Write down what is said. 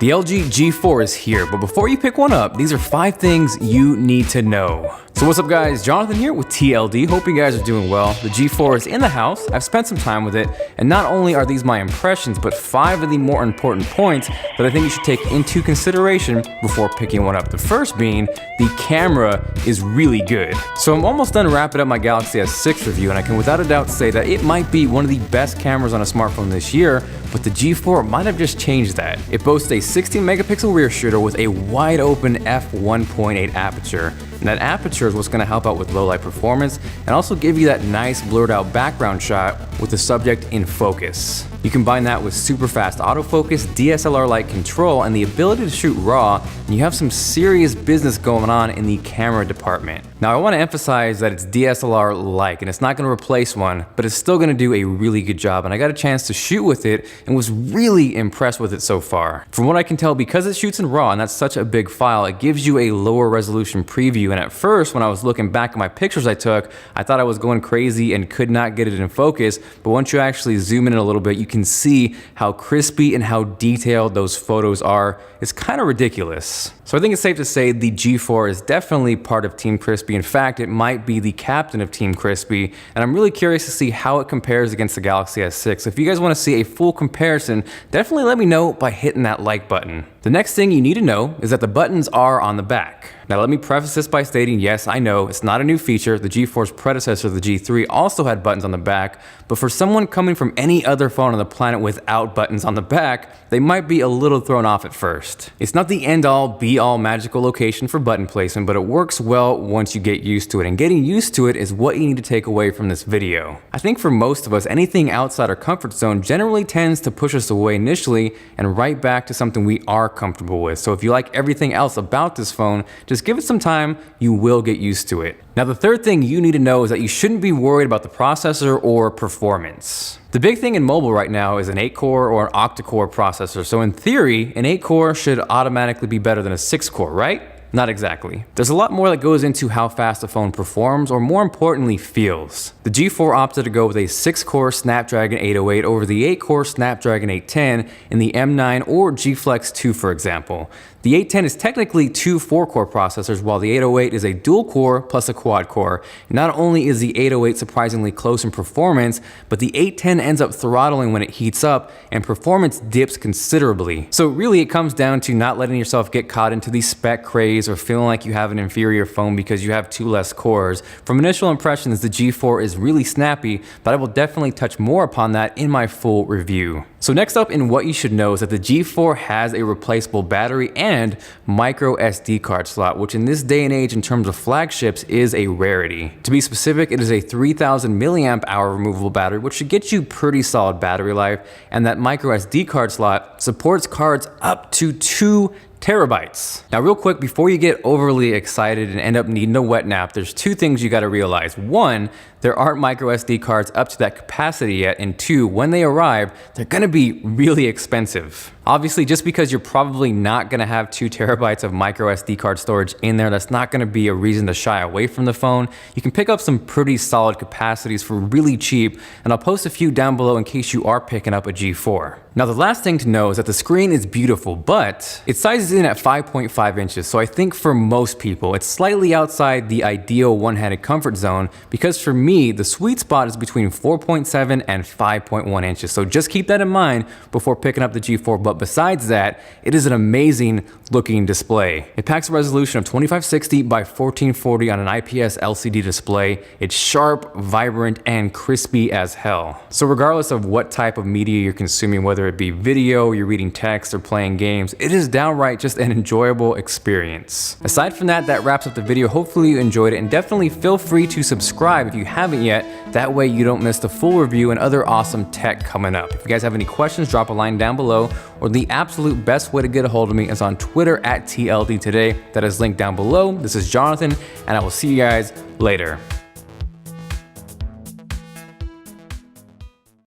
The LG G4 is here, but before you pick one up, these are 5 things you need to know. So what's up guys, Jonathan here with TLD, hope you guys are doing well. The G4 is in the house, I've spent some time with it, and not only are these my impressions, but 5 of the more important points that I think you should take into consideration before picking one up. The first being, the camera is really good. So I'm almost done wrapping up my Galaxy S6 review, and I can without a doubt say that it might be one of the best cameras on a smartphone this year, but the G4 might have just changed that. It boasts a 16 megapixel rear shooter with a wide open f1.8 aperture. And that aperture is what's going to help out with low light performance and also give you that nice blurred out background shot with the subject in focus. You combine that with super fast autofocus, DSLR-like control, and the ability to shoot RAW, and you have some serious business going on in the camera department. Now I want to emphasize that it's DSLR-like, and it's not going to replace one, but it's still going to do a really good job, and I got a chance to shoot with it and was really impressed with it so far. From what I can tell, because it shoots in RAW, and that's such a big file, it gives you a lower resolution preview, and at first when I was looking back at my pictures I took, I thought I was going crazy and could not get it in focus, but once you actually zoom in a little bit, you can see how crispy and how detailed those photos are. It's kind of ridiculous. So I think it's safe to say the G4 is definitely part of Team Crispy. In fact, it might be the captain of Team Crispy, and I'm really curious to see how it compares against the Galaxy S6. If you guys want to see a full comparison, definitely let me know by hitting that like button. The next thing you need to know is that the buttons are on the back. Now let me preface this by stating, yes, I know it's not a new feature. The G4's predecessor, the G3, also had buttons on the back, but for someone coming from any other phone on the planet without buttons on the back, they might be a little thrown off at first. It's not the end-all, be-all magical location for button placement, but it works well once you get used to it, and getting used to it is what you need to take away from this video. I think for most of us, anything outside our comfort zone generally tends to push us away initially and right back to something we are comfortable with. So if you like everything else about this phone, just give it some time, you will get used to it. Now the third thing you need to know is that you shouldn't be worried about the processor or performance. The big thing in mobile right now is an 8-core or an octa-core processor. So in theory, an 8-core should automatically be better than a 6-core, right? Not exactly. There's a lot more that goes into how fast a phone performs, or more importantly, feels. The G4 opted to go with a 6-core Snapdragon 808 over the 8-core Snapdragon 810 in the M9 or G Flex 2, for example. The 810 is technically 2 4-core processors, while the 808 is a dual-core plus a quad-core. Not only is the 808 surprisingly close in performance, but the 810 ends up throttling when it heats up, and performance dips considerably. So really it comes down to not letting yourself get caught into the spec craze or feeling like you have an inferior phone because you have 2 less cores. From initial impressions, the G4 is really snappy, but I will definitely touch more upon that in my full review. So next up in what you should know is that the G4 has a replaceable battery and micro SD card slot, which in this day and age in terms of flagships is a rarity. To be specific, it is a 3000 milliamp hour removable battery, which should get you pretty solid battery life, and that micro SD card slot supports cards up to 2 terabytes. Now real quick, before you get overly excited and end up needing a wet nap, there's 2 things you gotta realize. 1, there aren't micro SD cards up to that capacity yet, and 2, when they arrive, they're gonna be really expensive. Obviously, just because you're probably not gonna have 2 terabytes of micro SD card storage in there, that's not gonna be a reason to shy away from the phone. You can pick up some pretty solid capacities for really cheap, and I'll post a few down below in case you are picking up a G4. Now the last thing to know is that the screen is beautiful, but it sizes in at 5.5 inches, so I think for most people, it's slightly outside the ideal one-handed comfort zone, because for me, the sweet spot is between 4.7 and 5.1 inches, so just keep that in mind before picking up the G4, but besides that, it is an amazing looking display. It packs a resolution of 2560 by 1440 on an IPS LCD display. It's sharp, vibrant, and crispy as hell. So regardless of what type of media you're consuming, whether it be video, you're reading text, or playing games, it is downright just an enjoyable experience. Aside from that, that wraps up the video. Hopefully you enjoyed it, and definitely feel free to subscribe if you haven't yet. That way you don't miss the full review and other awesome tech coming up. If you guys have any questions, drop a line down below, or the absolute best way to get a hold of me is on Twitter at TLD Today. That is linked down below. This is Jonathan, and I will see you guys later.